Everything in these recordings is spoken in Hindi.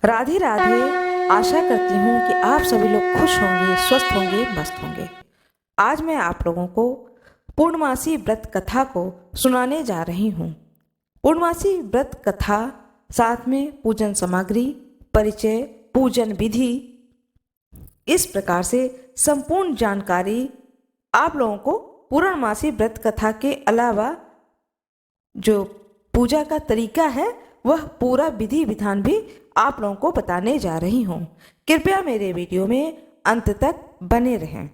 राधे राधे। आशा करती हूँ कि आप सभी लोग खुश होंगे, स्वस्थ होंगे, मस्त होंगे। आज मैं आप लोगों को पूर्णमासी व्रत कथा को सुनाने जा रही हूँ। पूर्णमासी व्रत कथा, साथ में पूजन सामग्री, परिचय, पूजन विधि, इस प्रकार से संपूर्ण जानकारी आप लोगों को पूर्णमासी व्रत कथा के अलावा जो पूजा का तरीका है वह पूरा विधि विधान भी आप लोगों को बताने जा रही हूँ। कृपया मेरे वीडियो में अंत तक बने रहें।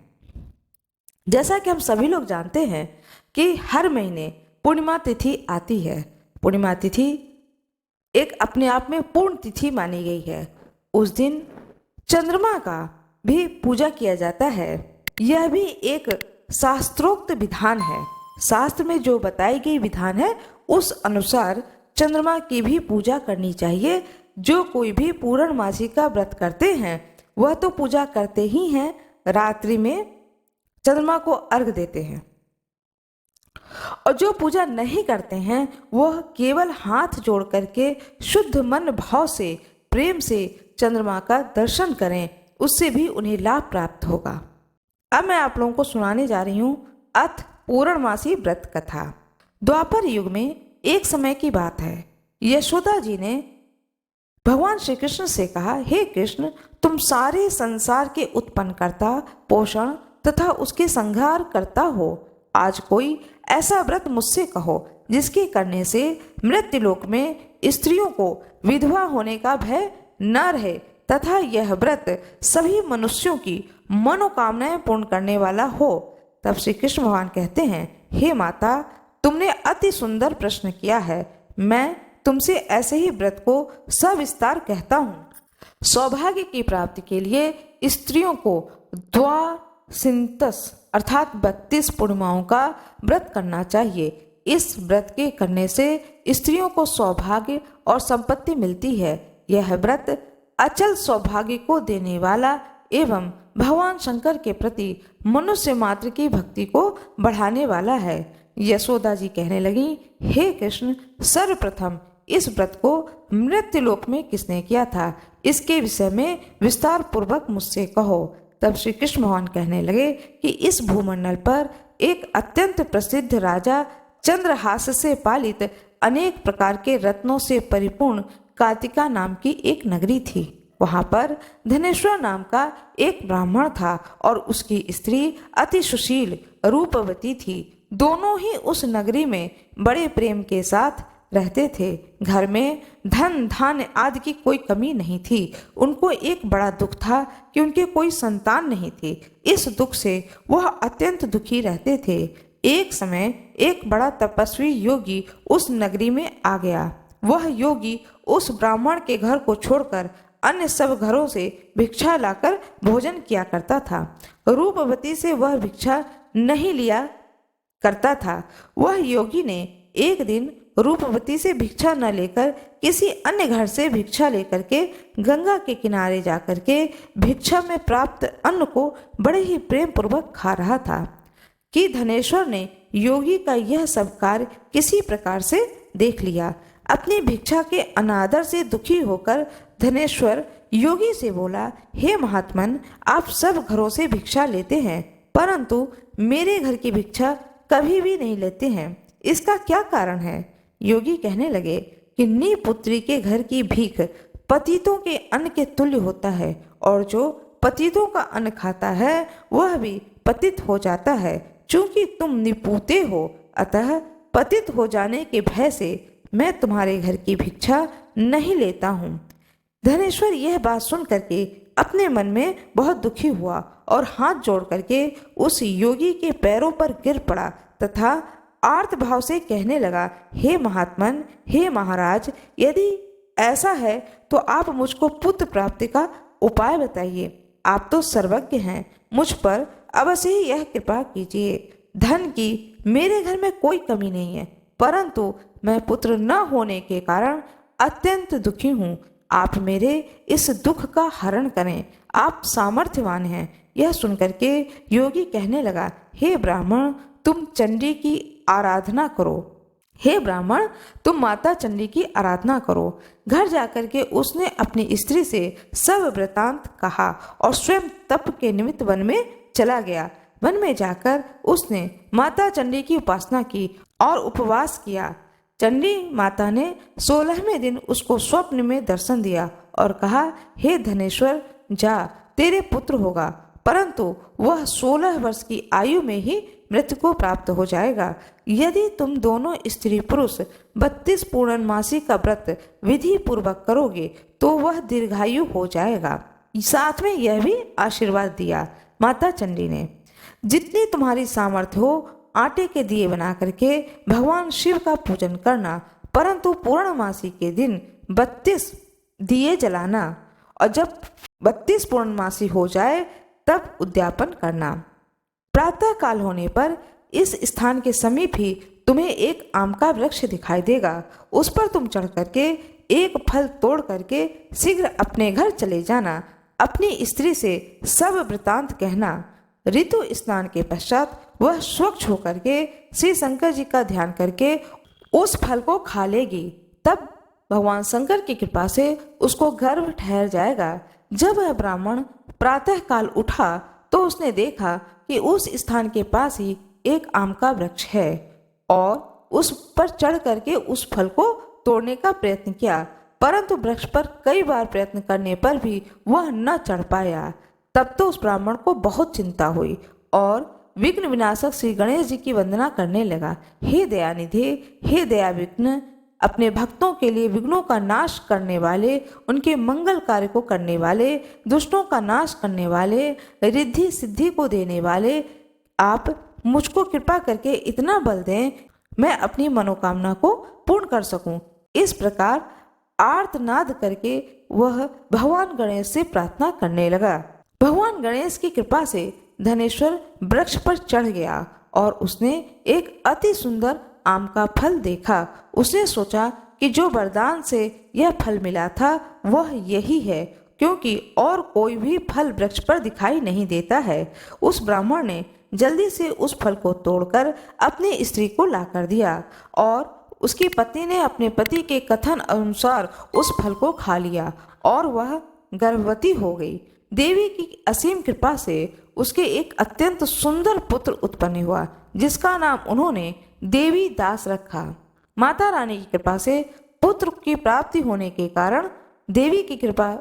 जैसा कि हम सभी लोग जानते हैं कि हर महीने पूर्णिमा तिथि आती है। पूर्णिमा तिथि एक अपने आप में पूर्ण तिथि मानी गई है। उस दिन चंद्रमा का भी पूजा किया जाता है। यह भी एक शास्त्रोक्त विधान है। शास्त्र में जो बताई गई विधान है उस अनुसार चंद्रमा की भी पूजा करनी चाहिए। जो कोई भी पूर्णमासी का व्रत करते हैं वह तो पूजा करते ही हैं, रात्रि में चंद्रमा को अर्घ देते हैं। और जो पूजा नहीं करते हैं वह केवल हाथ जोड़ करके शुद्ध मन भाव से, प्रेम से चंद्रमा का दर्शन करें, उससे भी उन्हें लाभ प्राप्त होगा। अब मैं आप लोगों को सुनाने जा रही हूँ अथ पूर्णमासी व्रत कथा। द्वापर युग में एक समय की बात है। यशोदा जी ने भगवान श्री कृष्ण से कहा, हे कृष्ण, तुम सारे संसार के उत्पन्न करता, पोषण तथा उसके संहार करता हो। आज कोई ऐसा व्रत मुझसे कहो जिसके करने से मृत्युलोक में स्त्रियों को विधवा होने का भय न रहे तथा यह व्रत सभी मनुष्यों की मनोकामनाएं पूर्ण करने वाला हो। तब श्री कृष्ण भगवान कहते हैं, हे माता, तुमने अति सुंदर प्रश्न किया है। मैं तुमसे ऐसे ही व्रत को सविस्तार कहता हूँ। सौभाग्य की प्राप्ति के लिए स्त्रियों को द्वासिंतस अर्थात 32 पूर्णिमाओं का व्रत करना चाहिए। इस व्रत के करने से स्त्रियों को सौभाग्य और संपत्ति मिलती है। यह व्रत अचल सौभाग्य को देने वाला एवं भगवान शंकर के प्रति मनुष्य मात्र की भक्ति को बढ़ाने वाला है। यशोदा जी कहने लगी, हे कृष्ण, सर्वप्रथम इस व्रत को मृत्युलोक में किसने किया था, इसके विषय में विस्तार पूर्वक मुझसे कहो। तब श्री कृष्ण भगवान कहने लगे कि इस भूमंडल पर एक अत्यंत प्रसिद्ध राजा चंद्रहास से पालित अनेक प्रकार के रत्नों से परिपूर्ण कार्तिका नाम की एक नगरी थी। वहां पर धनेश्वर नाम का एक ब्राह्मण था और उसकी स्त्री अति सुशील रूपवती थी। दोनों ही उस नगरी में बड़े प्रेम के साथ रहते थे। घर में धन धान्य आदि की कोई कमी नहीं थी। उनको एक बड़ा दुख था कि उनके कोई संतान नहीं थी। इस दुख से वह अत्यंत दुखी रहते थे। एक समय एक बड़ा तपस्वी योगी उस नगरी में आ गया। वह योगी उस ब्राह्मण के घर को छोड़कर अन्य सब घरों से भिक्षा लाकर भोजन किया करता था। रूपवती से वह भिक्षा नहीं लिया करता था। वह योगी ने एक दिन रूपवती से भिक्षा न लेकर किसी अन्य घर से भिक्षा लेकर के गंगा के किनारे जाकर के भिक्षा में प्राप्त अन्न को बड़े ही प्रेम पूर्वक खा रहा था कि धनेश्वर ने योगी का यह सब कार्य किसी प्रकार से देख लिया। अपनी भिक्षा के अनादर से दुखी होकर धनेश्वर योगी से बोला, हे महात्मन, आप सब घरों से भिक्षा लेते हैं परंतु मेरे घर की भिक्षा कभी भी नहीं लेते हैं, इसका क्या कारण है? योगी कहने लगे कि नीपुत्री के घर की भीख पतितों के अन्न के तुल्य होता है और जो पतितों का अन्न खाता है वह भी पतित हो जाता है। चूंकि तुम निपुते हो अतः पतित हो जाने के भय से मैं तुम्हारे घर की भिक्षा नहीं लेता हूँ। धनेश्वर यह बात सुन करके अपने मन में बहुत दुखी हुआ और हाथ जोड़ करके उस योगी के पैरों पर गिर पड़ा तथा आर्त भाव से कहने लगा, हे महात्मन, हे महाराज, यदि ऐसा है तो आप मुझको पुत्र प्राप्ति का उपाय बताइए। आप तो सर्वज्ञ हैं, मुझ पर अवश्य ही यह कृपा कीजिए। धन की मेरे घर में कोई कमी नहीं है परंतु मैं पुत्र न होने के कारण अत्यंत दुखी हूँ। आप मेरे इस दुख का हरण करें, आप सामर्थ्यवान हैं। यह सुनकर के योगी कहने लगा, हे ब्राह्मण, तुम चंडी की आराधना करो। हे ब्राह्मण, तुम माता चंडी की आराधना करो। घर जाकर के उसने अपनी स्त्री से सब वृतांत कहा और स्वयं तप के निमित्त वन में चला गया। वन में जाकर उसने माता चंडी की उपासना की और उपवास किया। चंडी माता ने 16वें दिन उसको स्वप्न में दर्शन दिया और कहा, हे धनेश्वर, जा, तेरे पुत्र होगा, परंतु वह 16 वर्ष की आयु में ही मृत्यु को प्राप्त हो जाएगा। यदि तुम दोनों स्त्री पुरुष 32 पूर्णमासी का व्रत विधि पूर्वक करोगे तो वह दीर्घायु हो जाएगा। साथ में यह भी आशीर्वाद दिया, माता चंडी ने, जितनी तुम्हारी सामर्थ्य हो आटे के दिए बना करके भगवान शिव का पूजन करना, परंतु पूर्णमासी के दिन 32 दिए जलाना और जब 32 पूर्णमासी हो जाए तब उद्यापन करना। प्रातः काल होने पर इस स्थान के समीप ही तुम्हें एक आम का वृक्ष दिखाई देगा। उस पर तुम चढ़ करके एक फल तोड़ करके शीघ्र अपने घर चले जाना। अपनी स्त्री से सब वृतांत कहना। ऋतु स्नान के पश्चात वह स्वच्छ होकर के श्री शंकर जी का ध्यान करके उस फल को खा लेगी। तब भगवान शंकर की कृपा से उसको गर्भ ठहर जाएगा। जब वह ब्राह्मण प्रातः काल उठा तो उसने देखा कि उस स्थान के पास ही एक आम का वृक्ष है और उस पर चढ़ करके उस फल को तोड़ने का प्रयत्न किया, परंतु वृक्ष पर कई बार प्रयत्न करने पर भी वह न चढ़ पाया। तब तो उस ब्राह्मण को बहुत चिंता हुई और विघ्न विनाशक श्री गणेश जी की वंदना करने लगा। हे दयानिधि, हे दया विघ्न, अपने भक्तों के लिए विघ्नों का नाश करने वाले, उनके मंगल कार्य को करने वाले, दुष्टों का नाश करने वाले, रिद्धि सिद्धि को देने वाले, आप मुझको कृपा करके इतना बल दें मैं अपनी मनोकामना को पूर्ण कर सकूं। इस प्रकार आर्तनाद करके वह भगवान गणेश से प्रार्थना करने लगा। भगवान गणेश की कृपा से धनेश्वर वृक्ष पर चढ़ गया और उसने एक अति सुंदर आम का फल देखा। उसने सोचा कि जो वरदान से यह फल मिला था वह यही है, क्योंकि और कोई भी फल वृक्ष पर दिखाई नहीं देता है। उस ब्राह्मण ने जल्दी से उस फल को तोड़कर अपनी स्त्री को लाकर दिया और उसकी पत्नी ने अपने पति के कथन अनुसार उस फल को खा लिया और वह गर्भवती हो गई। देवी की असीम कृपा से उसके एक अत्यंत सुंदर पुत्र उत्पन्न हुआ, जिसका नाम उन्होंने देवी दास रखा। माता रानी की कृपा से पुत्र की प्राप्ति होने के कारण देवी की कृपा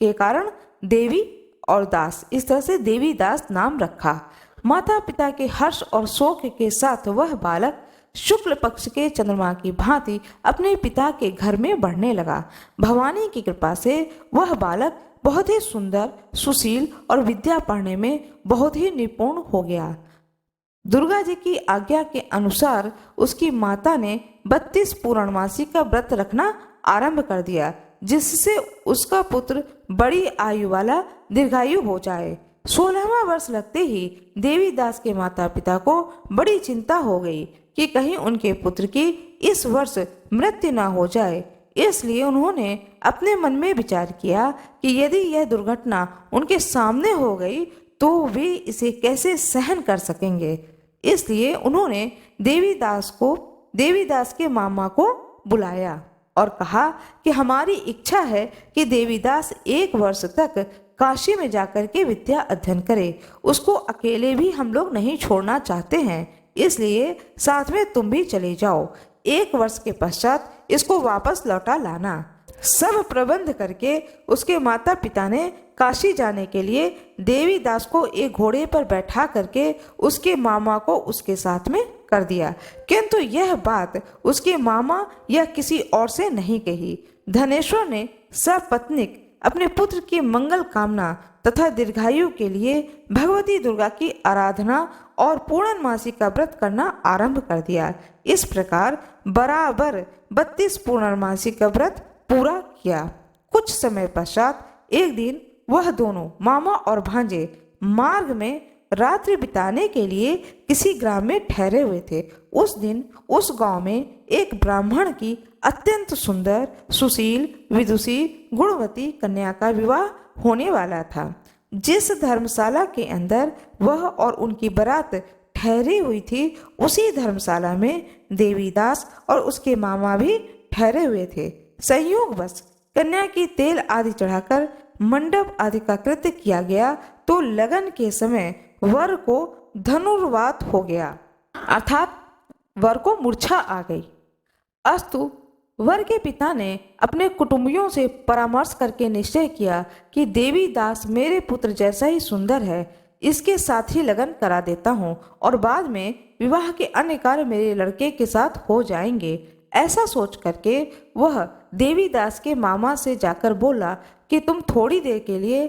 के कारण देवी और दास, इस तरह से देवी दास नाम रखा। माता पिता के हर्ष और शोक के साथ वह बालक शुक्ल पक्ष के चंद्रमा की भांति अपने पिता के घर में बढ़ने लगा। भवानी की कृपा से वह बालक बहुत ही सुंदर, सुशील और विद्या पढ़ने में बहुत ही निपुण हो गया। दुर्गा जी की आज्ञा के अनुसार उसकी माता ने 32 पूर्णमासी का व्रत रखना आरंभ कर दिया, जिससे उसका पुत्र बड़ी आयु वाला दीर्घायु हो जाए। 16वां वर्ष लगते ही देवी दास के माता पिता को बड़ी चिंता हो गई कि कहीं उनके पुत्र की इस वर्ष मृत्यु न हो जाए। इसलिए उन्होंने अपने मन में विचार किया कि यदि यह दुर्घटना उनके सामने हो गई तो वे इसे कैसे सहन कर सकेंगे। इसलिए उन्होंने देवी दास के मामा को बुलाया और कहा कि हमारी इच्छा है कि देवीदास 1 वर्ष तक काशी में जाकर के विद्या अध्ययन करे। उसको अकेले भी हम लोग नहीं छोड़ना चाहते हैं, इसलिए साथ में तुम भी चले जाओ। 1 वर्ष के पश्चात इसको वापस लौटा लाना। सब प्रबंध करके उसके माता पिता ने काशी जाने के लिए देवी दास को एक घोड़े पर बैठा करके उसके मामा को उसके साथ में कर दिया, किंतु यह बात उसके मामा या किसी और से नहीं कही। धनेश्वर ने सपत्नीक अपने पुत्र की मंगल कामना तथा दीर्घायु के लिए भगवती दुर्गा की आराधना और पूर्णमासी का व्रत करना आरंभ कर दिया। इस प्रकार बराबर 32 पूर्णमासी का व्रत पूरा किया। कुछ समय पश्चात एक दिन वह दोनों मामा और भांजे मार्ग में रात्रि बिताने के लिए किसी ग्राम में ठहरे हुए थे। उस दिन उस गांव में एक ब्राह्मण की अत्यंत सुंदर, सुशील, विदुषी, गुणवती कन्या का विवाह होने वाला था। जिस धर्मशाला के अंदर वह और उनकी बारात ठहरी हुई थी, उसी धर्मशाला में देवीदास और उसके मामा भी ठहरे हुए थे। संयोगवश कन्या की तेल आदि चढ़ाकर मंडप आदि का कृत्य किया गया तो लगन के समय वर को धनुर्वात हो गया, अर्थात वर को मूर्छा आ गई। अस्तु वर के पिता ने अपने कुटुंबियों से परामर्श करके निश्चय किया कि देवीदास मेरे पुत्र जैसा ही सुंदर है, इसके साथ ही लगन करा देता हूँ और बाद में विवाह के अन्य कार्य मेरे लड़के के साथ हो जाएंगे। ऐसा सोच करके वह देवीदास के मामा से जाकर बोला कि तुम थोड़ी देर के लिए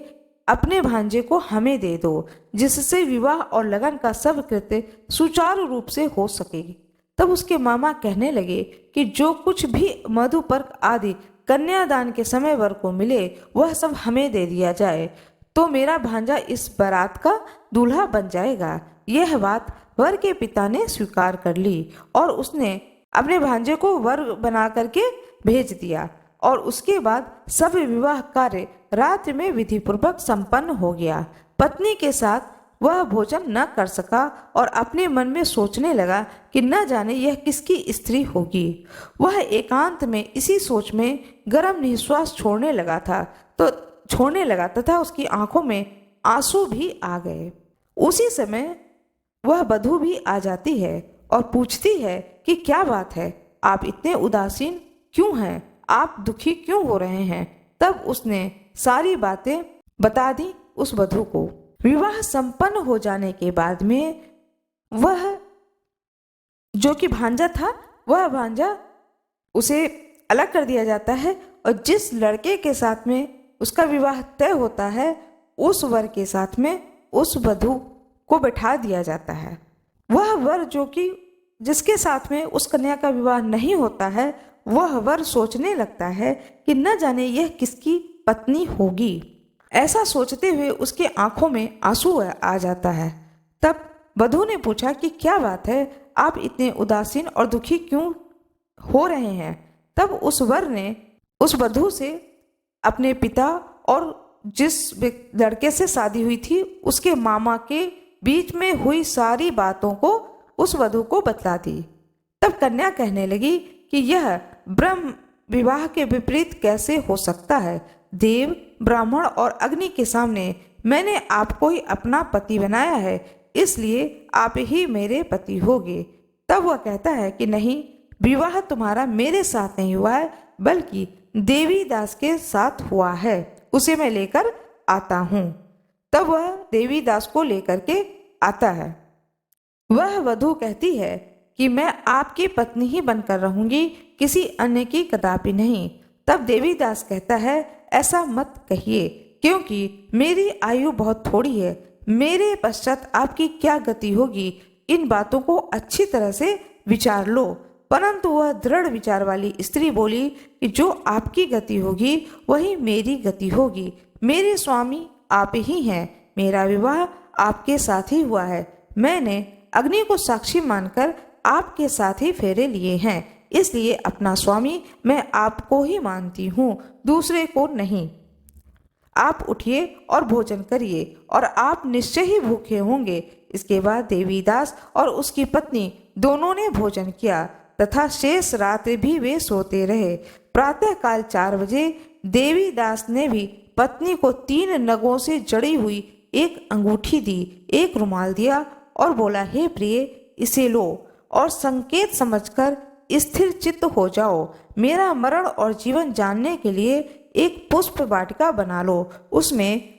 अपने भांजे को हमें दे दो, जिससे विवाह और लगन का सब कृत्य सुचारू रूप से हो सकेगी। तब उसके मामा कहने लगे कि जो कुछ भी मधुपर्क आदि कन्यादान के समय वर को मिले वह सब हमें दे दिया जाए, तो मेरा भांजा इस बारात का दूल्हा बन जाएगा। यह बात वर के पिता ने स्वीकार कर ली और उसने अपने भांजे को वर बना करके भेज दिया और उसके बाद सब विवाह कार्य रात्रि में विधि पूर्वक संपन्न हो गया। पत्नी के साथ वह भोजन न कर सका और अपने मन में सोचने लगा कि न जाने यह किसकी स्त्री होगी। वह एकांत में इसी सोच में गर्म निश्वास छोड़ने लगा तथा उसकी आंखों में आंसू भी आ गए। उसी समय वह वधू भी आ जाती है और पूछती है कि क्या बात है, आप इतने उदासीन क्यों हैं, आप दुखी क्यों हो रहे हैं। तब उसने सारी बातें बता दी उस वधू को। विवाह संपन्न हो जाने के बाद में वह जो कि भांजा था, वह भांजा उसे अलग कर दिया जाता है और जिस लड़के के साथ में उसका विवाह तय होता है उस वर के साथ में उस वधू को बैठा दिया जाता है। वह वर जो कि जिसके साथ में उस कन्या का विवाह नहीं होता है, वह वर सोचने लगता है कि न जाने यह किसकी पत्नी होगी। ऐसा सोचते हुए उसके आंखों में आंसू आ जाता है। तब वधू ने पूछा कि क्या बात है, आप इतने उदासीन और दुखी क्यों हो रहे हैं। तब उस वर ने उस वधू से अपने पिता और जिस लड़के से शादी हुई थी उसके मामा के बीच में हुई सारी बातों को उस वधू को बतला दी। तब कन्या कहने लगी कि यह ब्रह्म विवाह के विपरीत कैसे हो सकता है। देव, ब्राह्मण और अग्नि के सामने मैंने आपको ही अपना पति बनाया है, इसलिए आप ही मेरे पति होगे। तब वह कहता है कि नहीं, विवाह तुम्हारा मेरे साथ नहीं हुआ है बल्कि देवीदास के साथ हुआ है, उसे मैं लेकर आता हूँ। तब वह देवीदास को लेकर के आता है। वह वधू कहती है कि मैं आपकी पत्नी ही बनकर रहूंगी, किसी अन्य की कदापि नहीं। तब देवीदास कहता है ऐसा मत कहिए, क्योंकि मेरी आयु बहुत थोड़ी है, मेरे पश्चात आपकी क्या गति होगी, इन बातों को अच्छी तरह से विचार लो। परंतु वह दृढ़ विचार वाली स्त्री बोली कि जो आपकी गति होगी वही मेरी गति होगी। मेरे स्वामी आप ही हैं, मेरा विवाह आपके साथ ही हुआ है। मैंने अग्नि को साक्षी मानकर आपके साथ ही फेरे लिए हैं, इसलिए अपना स्वामी मैं आपको ही मानती हूँ, दूसरे को नहीं। आप उठिए और भोजन करिए और आप निश्चय ही भूखे होंगे। इसके बाद देवीदास और उसकी पत्नी दोनों ने भोजन किया तथा शेष रात्रि भी वे सोते रहे। प्रातः काल 4 बजे देवीदास ने भी पत्नी को 3 नगों से जड़ी हुई एक अंगूठी दी, एक रुमाल दिया और बोला, हे प्रिय, इसे लो और संकेत समझकर स्थिर चित्त हो जाओ। मेरा मरण और जीवन जानने के लिए एक पुष्प वाटिका बना लो, उसमें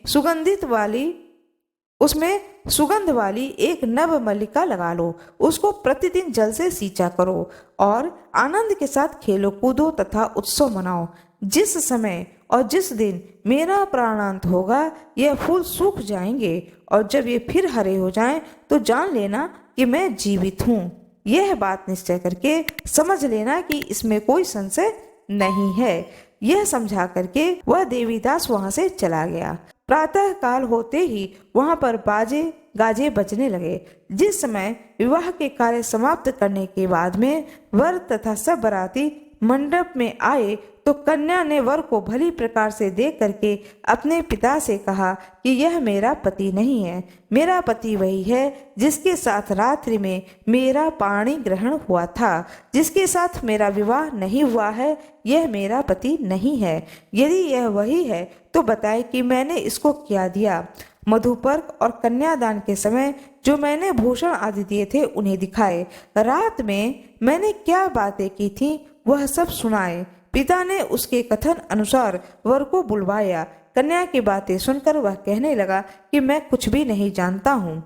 सुगंध वाली एक नव मल्लिका लगा लो, उसको प्रतिदिन जल से सींचा करो और आनंद के साथ खेलो कूदो तथा उत्सव मनाओ। जिस समय और जिस दिन मेरा प्राणांत होगा यह फूल सूख जाएंगे और जब ये फिर हरे हो जाएं तो जान लेना कि मैं जीवित हूँ। यह बात निश्चय करके समझ लेना कि इसमें कोई संशय नहीं है। यह समझा करके वह देवीदास वहां से चला गया। प्रातः काल होते ही वहां पर बाजे गाजे बजने लगे। जिस समय विवाह के कार्य समाप्त करने के बाद में वर तथा सब बाराती मंडप में आए, तो कन्या ने वर को भली प्रकार से देख करके अपने पिता से कहा कि यह मेरा पति नहीं है। मेरा पति वही है जिसके साथ रात्रि में मेरा पाणी ग्रहण हुआ था। जिसके साथ मेरा विवाह नहीं हुआ है यह मेरा पति नहीं है। यदि यह वही है तो बताए कि मैंने इसको क्या दिया। मधुपर्क और कन्यादान के समय जो मैंने भूषण आदि दिए थे उन्हें दिखाए। रात में मैंने क्या बातें की थी वह सब सुनाए। पिता ने उसके कथन अनुसार वर को बुलवाया। कन्या की बातें सुनकर वह कहने लगा कि मैं कुछ भी नहीं जानता हूँ।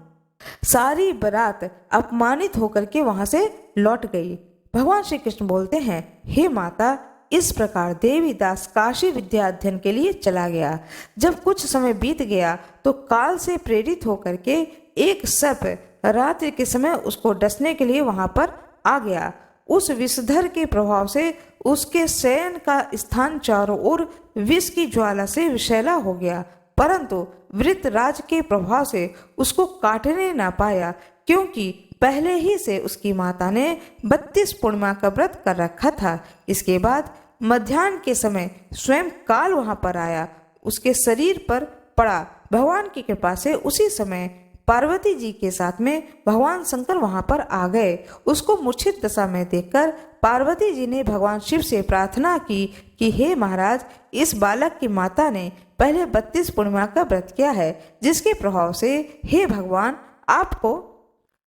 सारी बारात अपमानित होकर के वहां से लौट गई। भगवान श्री कृष्ण बोलते हैं, हे माता, इस प्रकार देवीदास काशी विद्या अध्ययन के लिए चला गया। जब कुछ समय बीत गया तो काल से प्रेरित होकर के एक सर्प रात्रि के समय उसको डसने के लिए वहां पर आ गया। उस विषधर के प्रभाव से उसके शयन का स्थान चारों ओर विष की ज्वाला से विषैला हो गया, परंतु वृत्रराज के प्रभाव से उसको काटने ना पाया, क्योंकि पहले ही से उसकी माता ने 32 पूर्णिमा का व्रत कर रखा था। इसके बाद मध्याह्न के समय स्वयं काल वहां पर आया, उसके शरीर पर पड़ा। भगवान की कृपा से उसी समय पार्वती जी के साथ में भगवान शंकर वहां पर आ गए। उसको मूर्छित दशा में देखकर पार्वती जी ने भगवान शिव से प्रार्थना की कि हे महाराज, इस बालक की माता ने पहले 32 पूर्णिमा का व्रत किया है, जिसके प्रभाव से हे भगवान आपको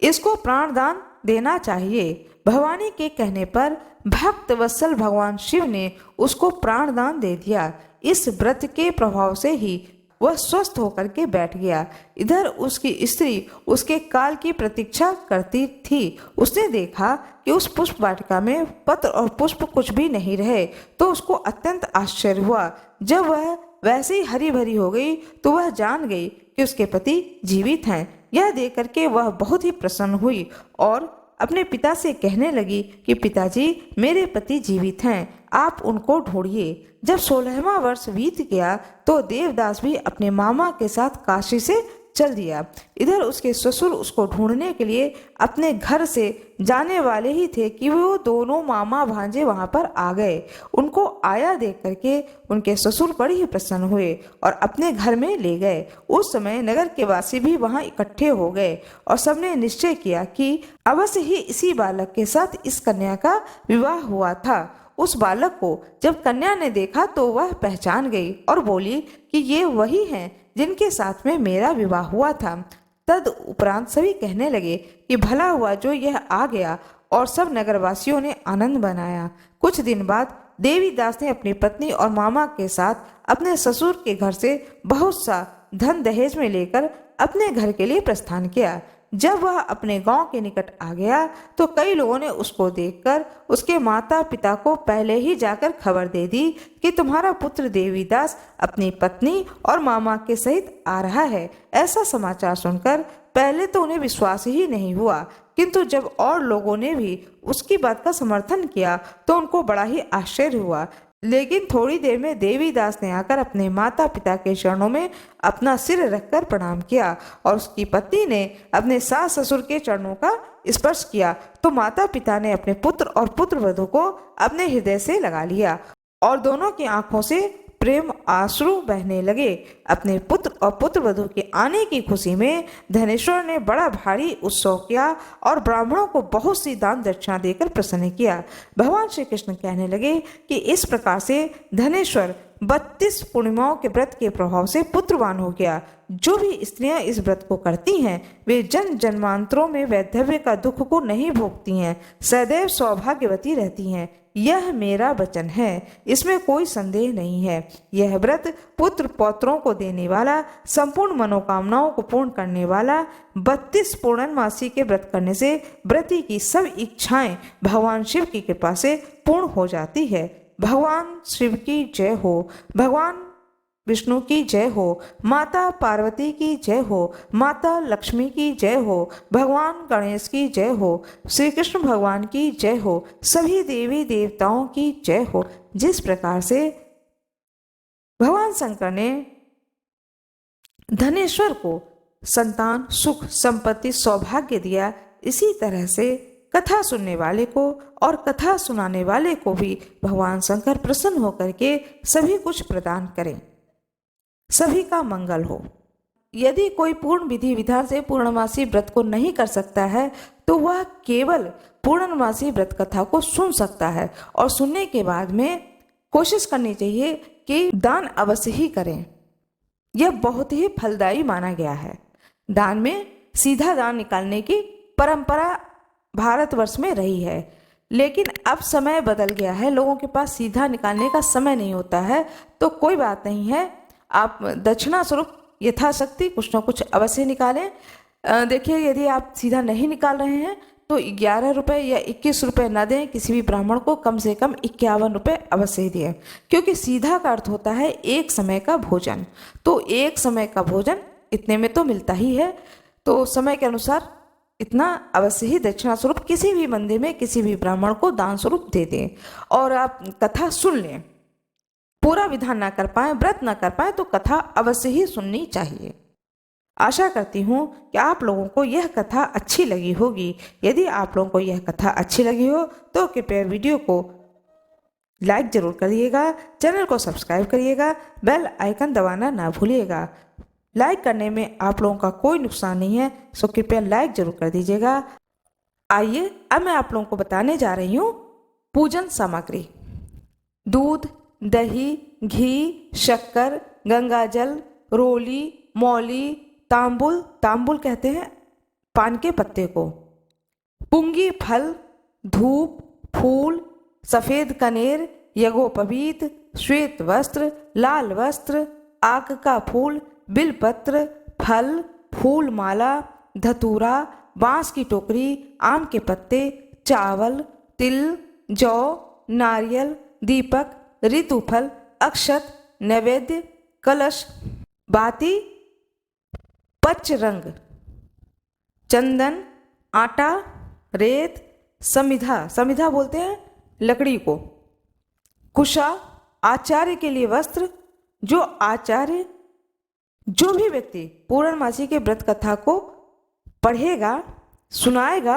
इसको प्राणदान देना चाहिए। भवानी के कहने पर भक्त वत्सल भगवान शिव ने उसको प्राणदान दे दिया। इस व्रत के प्रभाव से ही वह स्वस्थ होकर के बैठ गया। इधर उसकी स्त्री उसके काल की प्रतीक्षा करती थी। उसने देखा कि उस पुष्प वाटिका में पत्र और पुष्प कुछ भी नहीं रहे, तो उसको अत्यंत आश्चर्य हुआ। जब वह वैसे ही हरी भरी हो गई तो वह जान गई कि उसके पति जीवित हैं। यह देख करके वह बहुत ही प्रसन्न हुई और अपने पिता से कहने लगी कि पिताजी, मेरे पति जीवित हैं, आप उनको ढूंढिए। जब 16वां वर्ष बीत गया तो देवदास भी अपने मामा के साथ काशी से चल दिया। इधर उसके ससुर उसको ढूंढने के लिए अपने घर से जाने वाले ही थे कि वो दोनों मामा भांजे वहां पर आ गए। उनको आया देख करके उनके ससुर बड़े ही प्रसन्न हुए और अपने घर में ले गए। उस समय नगर के वासी भी वहां इकट्ठे हो गए और सबने निश्चय किया कि अवश्य ही इसी बालक के साथ इस कन्या का विवाह हुआ था। उस बालक को जब कन्या ने देखा तो वह पहचान गई और बोली कि ये वही हैं जिनके साथ में मेरा विवाह हुआ था। तद उपरांत सभी कहने लगे कि भला हुआ जो यह आ गया, और सब नगरवासियों ने आनंद मनाया। कुछ दिन बाद देवीदास ने अपनी पत्नी और मामा के साथ अपने ससुर के घर से बहुत सा धन दहेज में लेकर अपने घर के लिए प्रस्थान किया। जब वह अपने गांव के निकट आ गया तो कई लोगों ने उसको देखकर उसके माता पिता को पहले ही जाकर खबर दे दी कि तुम्हारा पुत्र देवीदास अपनी पत्नी और मामा के सहित आ रहा है। ऐसा समाचार सुनकर पहले तो उन्हें विश्वास ही नहीं हुआ, किंतु जब और लोगों ने भी उसकी बात का समर्थन किया तो उनको बड़ा ही आश्चर्य हुआ। लेकिन थोड़ी देर में देवीदास ने आकर अपने माता पिता के चरणों में अपना सिर रखकर प्रणाम किया और उसकी पत्नी ने अपने सास ससुर के चरणों का स्पर्श किया तो माता पिता ने अपने पुत्र और पुत्रवधू को अपने हृदय से लगा लिया और दोनों की आंखों से प्रेम आंसू बहने लगे। अपने पुत्र और पुत्रवधू के आने की खुशी में धनेश्वर ने बड़ा भारी उत्सव किया और ब्राह्मणों को बहुत सी दान दक्षिणा देकर प्रसन्न किया। भगवान श्री कृष्ण कहने लगे कि इस प्रकार से धनेश्वर 32 पूर्णिमाओं के व्रत के प्रभाव से पुत्रवान हो गया। जो भी स्त्रियां इस व्रत को करती हैं वे जन्म जन्मांतरों में वैधव्य का दुख को नहीं भोगती हैं, सदैव सौभाग्यवती रहती हैं। यह मेरा वचन है, इसमें कोई संदेह नहीं है। यह व्रत पुत्र पौत्रों को देने वाला, संपूर्ण मनोकामनाओं को पूर्ण करने वाला, 32 पूर्णमासी के व्रत करने से व्रती की सब इच्छाएं भगवान शिव की कृपा से पूर्ण हो जाती है। भगवान शिव की जय हो, भगवान विष्णु की जय हो, माता पार्वती की जय हो, माता लक्ष्मी की जय हो, भगवान गणेश की जय हो, श्री कृष्ण भगवान की जय हो, सभी देवी देवताओं की जय हो। जिस प्रकार से भगवान शंकर ने धनेश्वर को संतान, सुख, संपत्ति, सौभाग्य दिया, इसी तरह से कथा सुनने वाले को और कथा सुनाने वाले को भी भगवान शंकर प्रसन्न होकर के सभी कुछ प्रदान करें, सभी का मंगल हो। यदि कोई पूर्ण विधि विधान से पूर्णमासी व्रत को नहीं कर सकता है तो वह केवल पूर्णमासी व्रत कथा को सुन सकता है और सुनने के बाद में कोशिश करनी चाहिए कि दान अवश्य ही करें। यह बहुत ही फलदायी माना गया है। दान में सीधा दान निकालने की परंपरा भारतवर्ष में रही है, लेकिन अब समय बदल गया है, लोगों के पास सीधा निकालने का समय नहीं होता है। तो कोई बात नहीं है, आप दक्षिणा स्वरूप यथाशक्ति कुछ न कुछ अवश्य निकालें। देखिए, यदि आप सीधा नहीं निकाल रहे हैं तो 11 रुपये या 21 रुपये न दें, किसी भी ब्राह्मण को कम से कम 51 रुपये अवश्य ही दें, क्योंकि सीधा का अर्थ होता है एक समय का भोजन। तो एक समय का भोजन इतने में तो मिलता ही है, तो समय के अनुसार इतना अवश्य ही दक्षिणा स्वरूप किसी भी मंदिर में किसी भी ब्राह्मण को दान स्वरूप दे दें और आप कथा सुन लें। पूरा विधान ना कर पाए, व्रत ना कर पाए तो कथा अवश्य ही सुननी चाहिए। आशा करती हूँ कि आप लोगों को यह कथा अच्छी लगी होगी। यदि आप लोगों को यह कथा अच्छी लगी हो तो कृपया वीडियो को लाइक जरूर करिएगा, चैनल को सब्सक्राइब करिएगा, बेल आइकन दबाना ना भूलिएगा। लाइक करने में आप लोगों का कोई नुकसान नहीं है, सो कृपया लाइक जरूर कर दीजिएगा। आइए अब मैं आप लोगों को बताने जा रही हूँ पूजन सामग्री। दूध, दही, घी, शक्कर, गंगाजल, रोली, मौली, तांबुल, तांबुल कहते हैं पान के पत्ते को, पुंगी फल, धूप, फूल, सफेद कनेर, यज्ञोपवीत, श्वेत वस्त्र, लाल वस्त्र, आक का फूल, बिलपत्र, फल, फूल माला, धतूरा, बांस की टोकरी, आम के पत्ते, चावल, तिल, जौ, नारियल, दीपक, ऋतुफल, अक्षत, नैवेद्य, कलश, बाती, पचरंग, चंदन, आटा, रेत, समिधा, समिधा बोलते हैं लकड़ी को, कुशा, आचार्य के लिए वस्त्र। जो भी व्यक्ति पूर्णमासी के व्रत कथा को पढ़ेगा, सुनाएगा,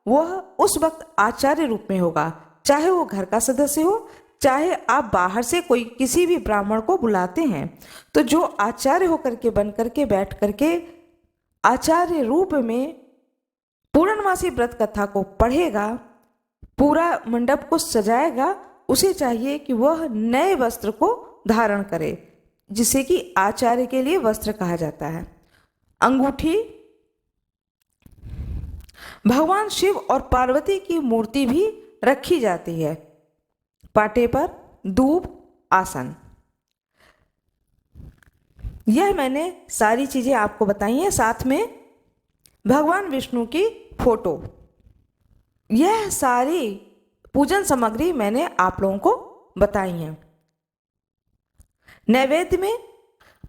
वह उस वक्त आचार्य रूप में होगा, चाहे वो घर का सदस्य हो, चाहे आप बाहर से कोई किसी भी ब्राह्मण को बुलाते हैं, तो जो आचार्य होकर के बन करके बैठ करके आचार्य रूप में पूर्णमासी व्रत कथा को पढ़ेगा, पूरा मंडप को सजाएगा, उसे चाहिए कि वह नए वस्त्र को धारण करे, जिसे कि आचार्य के लिए वस्त्र कहा जाता है। अंगूठी, भगवान शिव और पार्वती की मूर्ति भी रखी जाती है, पाटे पर दूब, आसन। यह मैंने सारी चीजें आपको बताई हैं, साथ में भगवान विष्णु की फोटो। यह सारी पूजन सामग्री मैंने आप लोगों को बताई हैं। नैवेद्य में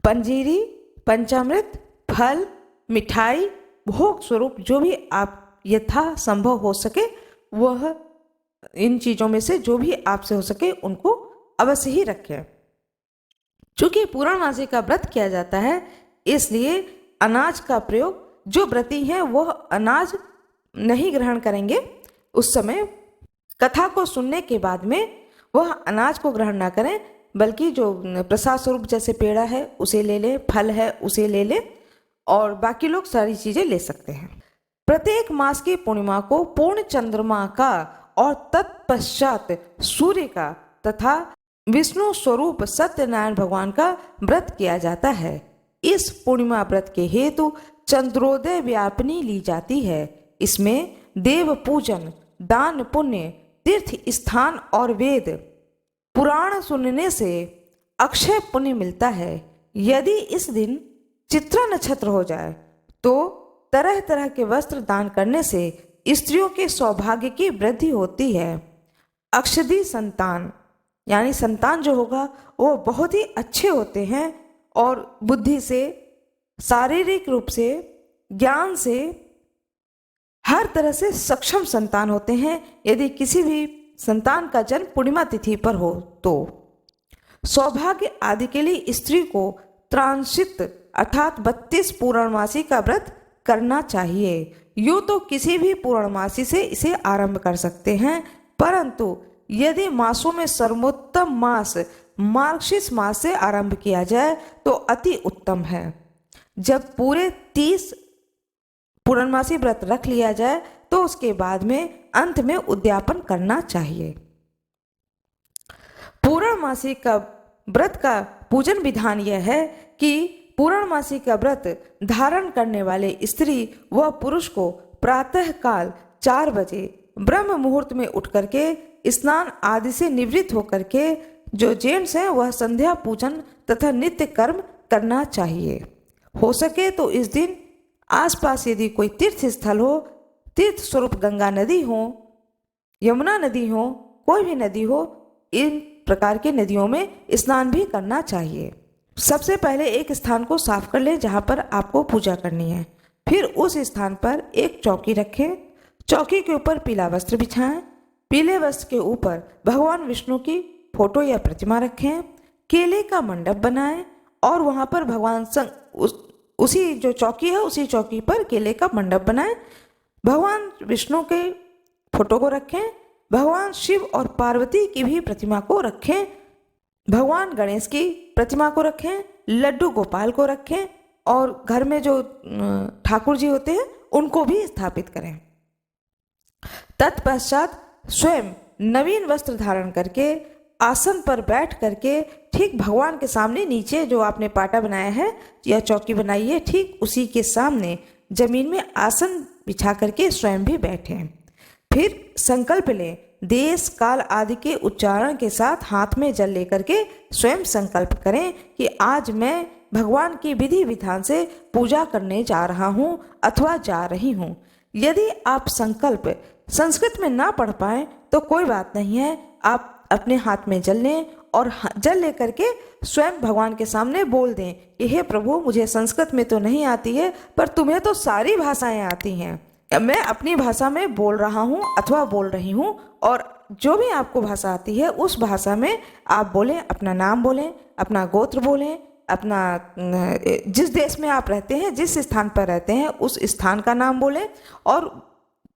पंजीरी, पंचामृत, फल, मिठाई, भोग स्वरूप जो भी आप यथा संभव हो सके वह इन चीज़ों में से जो भी आपसे हो सके उनको अवश्य ही रखें। चूँकि पूर्णमासी का व्रत किया जाता है, इसलिए अनाज का प्रयोग, जो व्रती हैं वह अनाज नहीं ग्रहण करेंगे। उस समय कथा को सुनने के बाद में वह अनाज को ग्रहण ना करें, बल्कि जो प्रसाद स्वरूप जैसे पेड़ा है उसे ले लें, फल है उसे ले लें, और बाकी लोग सारी चीज़ें ले सकते हैं। प्रत्येक मास की पूर्णिमा को पूर्ण चंद्रमा का और तत्पश्चात सूर्य का तथा विष्णु स्वरूप सत्यनारायण भगवान का व्रत किया जाता है। इस पूर्णिमा व्रत के हेतु चंद्रोदय व्यापनी ली जाती है। इसमें देव पूजन, दान पुण्य, तीर्थ स्थान और वेद पुराण सुनने से अक्षय पुण्य मिलता है। यदि इस दिन चित्रा नक्षत्र हो जाए तो तरह तरह के वस्त्र दान करने से स्त्रियों के सौभाग्य की वृद्धि होती है। अक्षदी संतान यानी संतान जो होगा वो बहुत ही अच्छे होते हैं और बुद्धि से, शारीरिक रूप से, ज्ञान से, हर तरह से सक्षम संतान होते हैं। यदि किसी भी संतान का जन्म पूर्णिमा तिथि पर हो तो सौभाग्य आदि के लिए स्त्री को त्रांशित अर्थात 32 पूर्णमासी का व्रत करना चाहिए। यूँ तो किसी भी पूर्णमासी से इसे आरंभ कर सकते हैं, परंतु यदि मासों में सर्वोत्तम मास मार्गशीर्ष मास से आरंभ किया जाए तो अति उत्तम है। जब पूरे 30 पूर्णमासी व्रत रख लिया जाए तो उसके बाद में अंत में उद्यापन करना चाहिए। पूर्णमासी का व्रत का पूजन विधान यह है कि पूर्णमासी का व्रत धारण करने वाले स्त्री व पुरुष को प्रातः काल 4 बजे ब्रह्म मुहूर्त में उठ करके स्नान आदि से निवृत्त होकर के जो जेंट्स हैं वह संध्या पूजन तथा नित्य कर्म करना चाहिए। हो सके तो इस दिन आसपास यदि कोई तीर्थ स्थल हो, तीर्थ स्वरूप गंगा नदी हो, यमुना नदी हो, कोई भी नदी हो, इन प्रकार की नदियों में स्नान भी करना चाहिए। सबसे पहले एक स्थान को साफ कर लें जहाँ पर आपको पूजा करनी है। फिर उस स्थान पर एक चौकी रखें, चौकी के ऊपर पीला वस्त्र बिछाएं, पीले वस्त्र के ऊपर भगवान विष्णु की फोटो या प्रतिमा रखें, केले का मंडप बनाएं और वहाँ पर भगवान उसी जो चौकी है उसी चौकी पर केले का मंडप बनाएं, भगवान विष्णु के फोटो को रखें, भगवान शिव और पार्वती की भी प्रतिमा को रखें, भगवान गणेश की प्रतिमा को रखें, लड्डू गोपाल को रखें और घर में जो ठाकुर जी होते हैं उनको भी स्थापित करें। तत्पश्चात स्वयं नवीन वस्त्र धारण करके आसन पर बैठ करके ठीक भगवान के सामने नीचे जो आपने पाटा बनाया है या चौकी बनाई है ठीक उसी के सामने जमीन में आसन बिछा करके स्वयं भी बैठें। फिर संकल्प लें, देश काल आदि के उच्चारण के साथ हाथ में जल लेकर के स्वयं संकल्प करें कि आज मैं भगवान की विधि विधान से पूजा करने जा रहा हूँ अथवा जा रही हूँ। यदि आप संकल्प संस्कृत में ना पढ़ पाए तो कोई बात नहीं है, आप अपने हाथ में जल लें और जल लेकर के स्वयं भगवान के सामने बोल दें कि हे प्रभु, मुझे संस्कृत में तो नहीं आती है पर तुम्हें तो सारी भाषाएं आती हैं, मैं अपनी भाषा में बोल रहा हूँ अथवा बोल रही हूँ और जो भी आपको भाषा आती है उस भाषा में आप बोलें, अपना नाम बोलें, अपना गोत्र बोलें, अपना जिस देश में आप रहते हैं, जिस स्थान पर रहते हैं उस स्थान का नाम बोलें और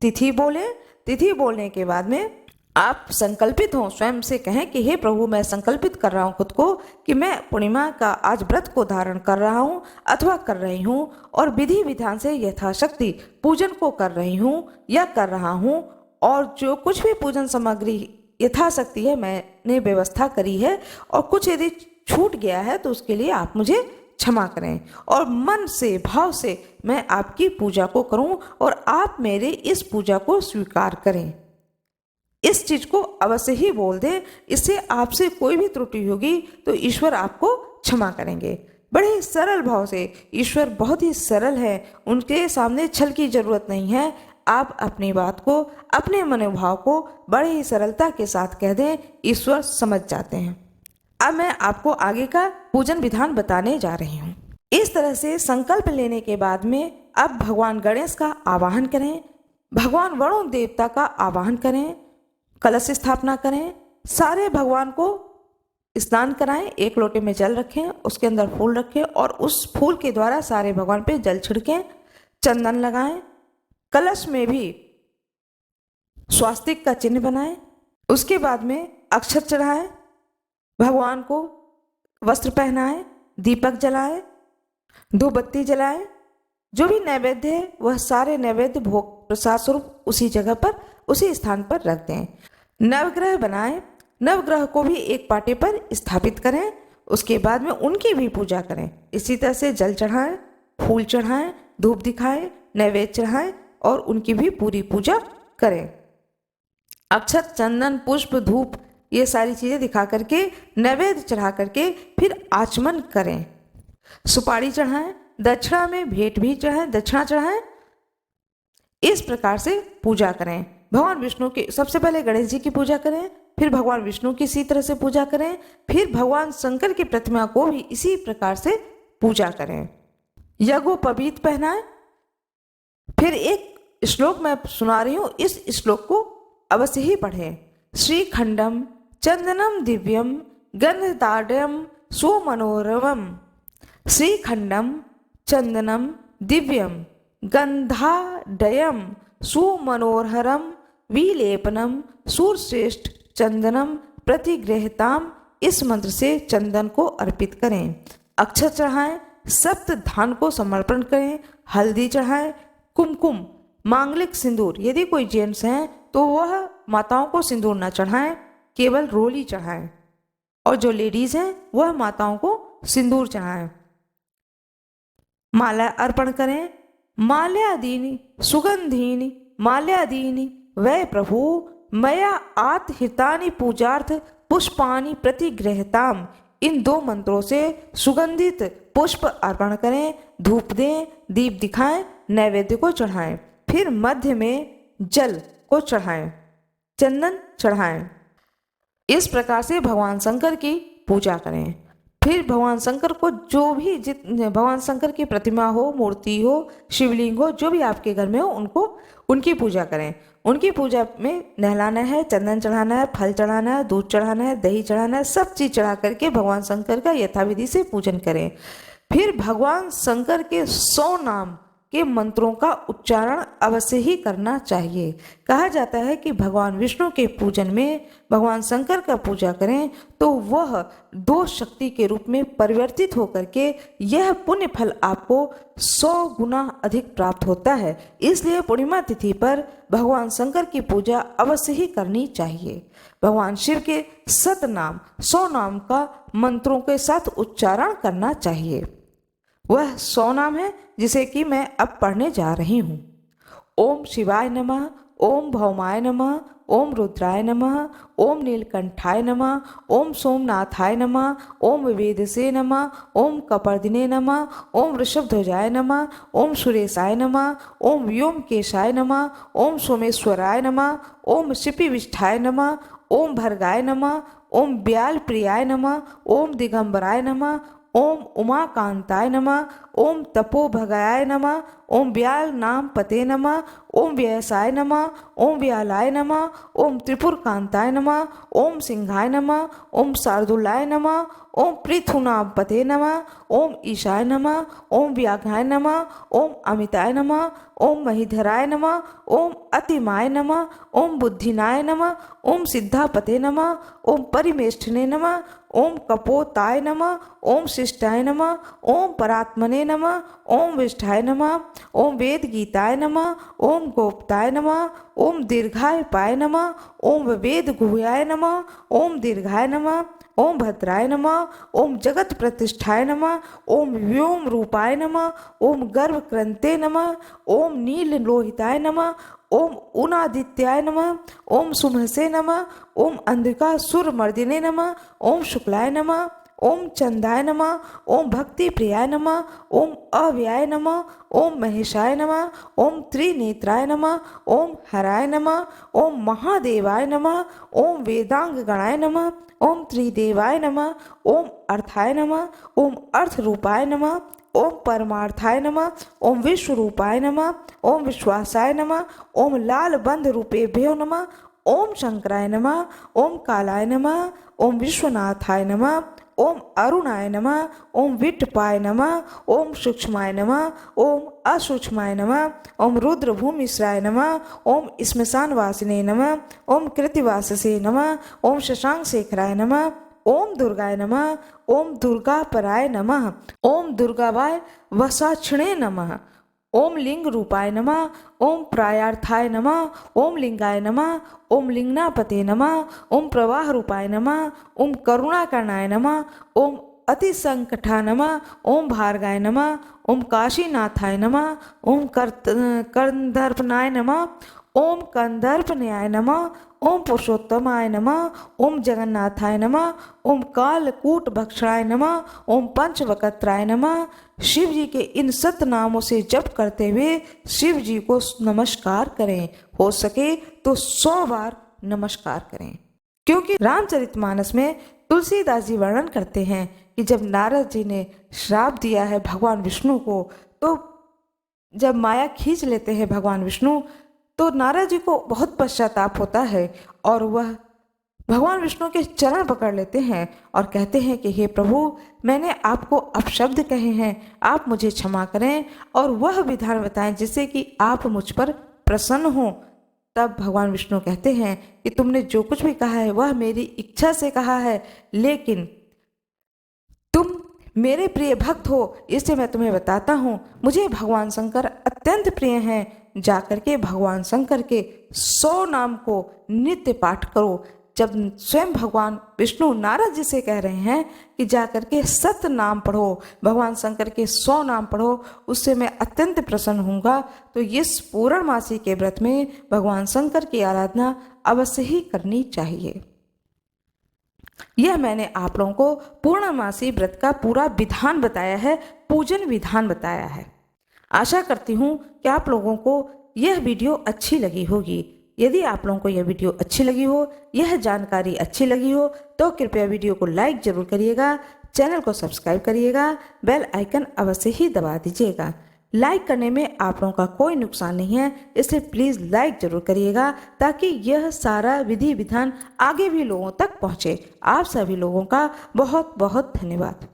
तिथि बोलें। तिथि बोलने के बाद में आप संकल्पित हों, स्वयं से कहें कि हे प्रभु, मैं संकल्पित कर रहा हूँ खुद को कि मैं पूर्णिमा का आज व्रत को धारण कर रहा हूँ अथवा कर रही हूँ और विधि विधान से यथाशक्ति पूजन को कर रही हूँ या कर रहा हूँ और जो कुछ भी पूजन सामग्री यथाशक्ति है मैंने व्यवस्था करी है और कुछ यदि छूट गया है तो उसके लिए आप मुझे क्षमा करें और मन से भाव से मैं आपकी पूजा को करूं और आप मेरे इस पूजा को स्वीकार करें। इस चीज को अवश्य ही बोल दें, इससे आपसे कोई भी त्रुटि होगी तो ईश्वर आपको क्षमा करेंगे। बड़े सरल भाव से, ईश्वर बहुत ही सरल है, उनके सामने छल की जरूरत नहीं है। आप अपनी बात को, अपने मनोभाव को बड़े ही सरलता के साथ कह दें, ईश्वर समझ जाते हैं। अब मैं आपको आगे का पूजन विधान बताने जा रही हूँ। इस तरह से संकल्प लेने के बाद में अब भगवान गणेश का आवाहन करें, भगवान वरुण देवता का आवाहन करें, कलश स्थापना करें, सारे भगवान को स्नान कराएं, एक लोटे में जल रखें, उसके अंदर फूल रखें और उस फूल के द्वारा सारे भगवान पे जल छिड़कें, चंदन लगाएं, कलश में भी स्वास्तिक का चिन्ह बनाएं, उसके बाद में अक्षत चढ़ाएं, भगवान को वस्त्र पहनाएं, दीपक जलाएं, धूप बत्ती जलाएं, जो भी नैवेद्य है वह सारे नैवेद्य भोग प्रसाद स्वरूप उसी जगह पर उसी स्थान पर रख दें। नवग्रह बनाएं, नवग्रह को भी एक पाटे पर स्थापित करें, उसके बाद में उनकी भी पूजा करें। इसी तरह से जल चढ़ाएं, फूल चढ़ाएं, धूप दिखाएं, नैवेद्य चढ़ाएं और उनकी भी पूरी पूजा करें। अक्षत, चंदन, पुष्प, धूप ये सारी चीजें दिखा करके नैवेद्य चढ़ा करके फिर आचमन करें, सुपारी चढ़ाएं, दक्षिणा में भेंट भी चढ़ाएं, दक्षिणा चढ़ाएं। इस प्रकार से पूजा करें। भगवान विष्णु की सबसे पहले गणेश जी की पूजा करें, फिर भगवान विष्णु की इसी तरह से पूजा करें, फिर भगवान शंकर की प्रतिमा को भी इसी प्रकार से पूजा करें। यज्ञोपवीत पहनाएं। फिर एक श्लोक मैं सुना रही हूं, इस श्लोक को अवश्य ही पढ़ें। श्रीखंडम चंदनम दिव्यम गंधदार्ढ्यम सुमनोरमम। श्रीखंडम चंदनम दिव्यम गंधाडयम सुमनोहरम विलेपनम सूरश्रेष्ठ चंदनम प्रतिगृहताम। इस मंत्र से चंदन को अर्पित करें, अक्षत चढ़ाएं, सप्त धान को समर्पण करें, हल्दी चढ़ाएं, कुमकुम, मांगलिक सिंदूर। यदि कोई जेंट्स हैं तो वह माताओं को सिंदूर न चढ़ाएं, केवल रोली चढ़ाएं, और जो लेडीज हैं वह माताओं को सिंदूर चढ़ाएं। माला अर्पण करें, माल्यादीनि सुगंधीनि माल्यादीनि वै प्रभु मया आत्हितानि पूजार्थ पुष्पानि प्रतिगृहताम। इन 2 मंत्रों से सुगंधित पुष्प अर्पण करें, धूप दें, दीप दिखाएं, नैवेद्य को चढ़ाएं, फिर मध्य में जल को चढ़ाएं, चंदन चढ़ाएं। इस प्रकार से भगवान शंकर की पूजा करें। फिर भगवान शंकर को जो भी भगवान शंकर की प्रतिमा हो, मूर्ति हो, शिवलिंग हो, जो भी आपके घर में हो, उनकी पूजा करें। उनकी पूजा में नहलाना है, चंदन चढ़ाना है, फल चढ़ाना है, दूध चढ़ाना है, दही चढ़ाना है, सब चीज़ चढ़ा करके भगवान शंकर का यथाविधि से पूजन करें। फिर भगवान शंकर के 100 नाम के मंत्रों का उच्चारण अवश्य ही करना चाहिए। कहा जाता है कि भगवान विष्णु के पूजन में भगवान शंकर का पूजा करें तो वह 2 शक्ति के रूप में परिवर्तित होकर के यह पुण्य फल आपको 100 गुना अधिक प्राप्त होता है। इसलिए पूर्णिमा तिथि पर भगवान शंकर की पूजा अवश्य ही करनी चाहिए। भगवान शिव के 100 नाम 100 नाम का मंत्रों के साथ उच्चारण करना चाहिए। वह 100 नाम है जिसे कि मैं अब पढ़ने जा रही हूँ। ओम शिवाय नमः, ओम भौमाय नमः, ओम रुद्राय नमः, ओम नीलकंठाय नमः, ओम सोमनाथाय नमः, ओम वेदसे नमः, ओम कपर्दिने नमः, ओम वृषभध्वजाय नमः, ओम सुरेशाय नमः, ओम व्योमकेशाय नमः, ओम सोमेश्वराय नमः, ओम शिपिविष्ठाय नमः, ओम भर्गाय नमः, ओम ब्याल प्रियाय नमः, ओम दिगंबराय नमः, ओम उमाकांताय नमः, ओम तपोभगाय नमः, ओम व्याल नाम पते नमः, ओम व्यसाय नमः, ओम व्यालाय नमः, ओम त्रिपुरकांताय नमः, ओम सिंहाय नमः, ओम शार्दुलाय नमः, ओम पृथुनाम पते नमः, ओम ईशाय नमः, ओम व्याघ्राय नमः, ओम अमिताय नमः, ओम महीधराय नमः, ओम अतिमाय नमः, ओम बुद्धिनाय नमः, ओम सिद्धापते नमः, ओम परिमेष्ठने नमः, ओम कपोताय नमः, ओम शिष्टाय नमः, ओम परात्मने नमः, ओम विष्ठाय नमः, ओम वेद गीताय नमः, ओम गोप्ताय नमः, ओम दीर्घाय पाय नमः, ओम वेद गुह्याय नमः, ओम दीर्घाय नमः, ओम भद्राय नमः, ओम जगत प्रतिष्ठाय नमः, ओम व्योम रूपाय नमः, ओम गर्भ क्रंते नमः, ओम नील लोहिताय नमः, ओम उनादित्याय नमः, ओम सुमहसे नमः, ओम अंधिका सुरमर्दिने नमः, ओम शुक्लाय नमः, ओम चंदाय नमः, ओम भक्ति प्रियाय नमः, ओम अव्याय नमः, ओम महेशाय नमः, ओम त्रिनेत्राय नमः, ओम हराय नमः, ओम महादेवाय नमः, ओम वेदांग गणाय नमः, ओम त्रिदेवाय नमः, ओम अर्थाय नमः, ओम अर्थ रूपाय नमः, ओम परमार्थाय नमः, ओम विश्व रूपाय नमः, ओम विश्वासाय नमः, ओम लाल बंध रूपेभ्यो नमः, ओम शंकराय नमः, ओम कालाय नमः, ओम विश्वनाथाय नमः, ओम अरुणाय नमः, ओम विट्टपाय नमः, ओम सूक्ष्माय नमः, ओम असूक्ष्माय नमः, ओम रुद्र भूमिश्राय नमः, ओम श्मशान वासिने नमः, ओम कृतिवाससे नमः, ओम शशांक शेखराय नमः, ओम दुर्गाय नमः, ओम दुर्गापराय नमः, ओम दुर्गाबाय वसाक्षिणे नमः, ओम लिंग रूपाय नमः, ओम प्रायार्थाय नमः, ओम लिंगाय नमः, ओम लिंगनापते नमः, ओम प्रवाह रूपाय नमः, ओम करुणाकरणाय नमः, ओम अतिसंकटा नमः, ओम भार्गाय नमः, ओम काशीनाथाय नमः, ओम कंदर्पनाय नमः, ओम कंदर्पन्याय नमः, ओम पुरुषोत्तमाय नमः, ओम जगन्नाथाय नमः, ओम कालकूट भक्षणाय नमः, ओम पंचवक्त्राय नमः। शिव जी के इन 7 नामों से जप करते हुए शिव जी को नमस्कार करें। हो सके तो 100 बार नमस्कार करें, क्योंकि रामचरितमानस में तुलसीदास जी वर्णन करते हैं कि जब नारद जी ने श्राप दिया है भगवान विष्णु को, तो जब माया खींच लेते हैं भगवान विष्णु, तो नारद जी को बहुत पश्चाताप होता है और वह भगवान विष्णु के चरण पकड़ लेते हैं और कहते हैं कि हे प्रभु, मैंने आपको अपशब्द कहे हैं, आप मुझे क्षमा करें और वह विधान बताएं जिससे कि आप मुझ पर प्रसन्न हो। तब भगवान विष्णु कहते हैं कि तुमने जो कुछ भी कहा है वह मेरी इच्छा से कहा है, लेकिन तुम मेरे प्रिय भक्त हो, इससे मैं तुम्हें बताता हूँ। मुझे भगवान शंकर अत्यंत प्रिय हैं। जाकर के भगवान शंकर के 100 नाम को नित्य पाठ करो। जब स्वयं भगवान विष्णु नारद जी से कह रहे हैं कि जाकर के 7 नाम पढ़ो, भगवान शंकर के 100 नाम पढ़ो, उससे मैं अत्यंत प्रसन्न होऊंगा, तो इस पूर्णमासी के व्रत में भगवान शंकर की आराधना अवश्य ही करनी चाहिए। यह मैंने आप लोगों को पूर्णमासी व्रत का पूरा विधान बताया है, पूजन विधान बताया है। आशा करती हूँ कि आप लोगों को यह वीडियो अच्छी लगी होगी। यदि आप लोगों को यह वीडियो अच्छी लगी हो, यह जानकारी अच्छी लगी हो, तो कृपया वीडियो को लाइक जरूर करिएगा, चैनल को सब्सक्राइब करिएगा, बेल आइकन अवश्य ही दबा दीजिएगा। लाइक करने में आप लोगों का कोई नुकसान नहीं है, इसलिए प्लीज़ लाइक जरूर करिएगा ताकि यह सारा विधि विधान आगे भी लोगों तक पहुँचे। आप सभी लोगों का बहुत बहुत धन्यवाद।